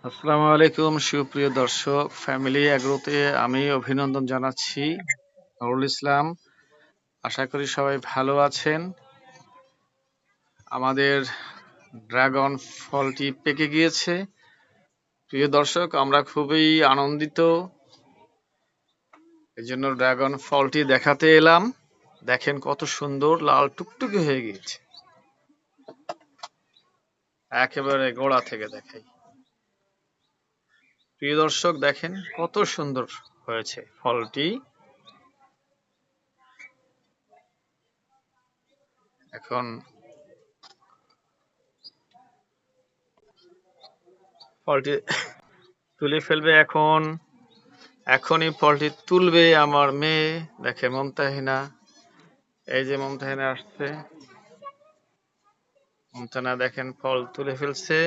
আসসালামু আলাইকুম সুপ্রিয় দর্শক, ফ্যামিলি অ্যাগ্রোতে আমি অভিনন্দন জানাচ্ছি নুরুল ইসলাম। আশা করি সবাই ভালো আছেন। আমাদের ড্রাগন ফলটি পেকে গিয়েছে। প্রিয় দর্শক, আমরা খুবই আনন্দিত, এজন্য ড্রাগন ফলটি দেখাতে এলাম। দেখেন কত সুন্দর লাল টুকটুকে হয়ে গিয়েছে। একেবারে গোড়া থেকে দেখাই। প্রিয় দর্শক, দেখেন কত সুন্দর হয়েছে ফলটি। এখন ফলটি তুলে ফেলবে। এখনই ফলটি তুলবে আমার মেয়ে। দেখে মুমতাহিনা, এই যে মুমতাহিনা আসছে। মুমতাহিনা দেখেন ফল তুলে ফেলছে।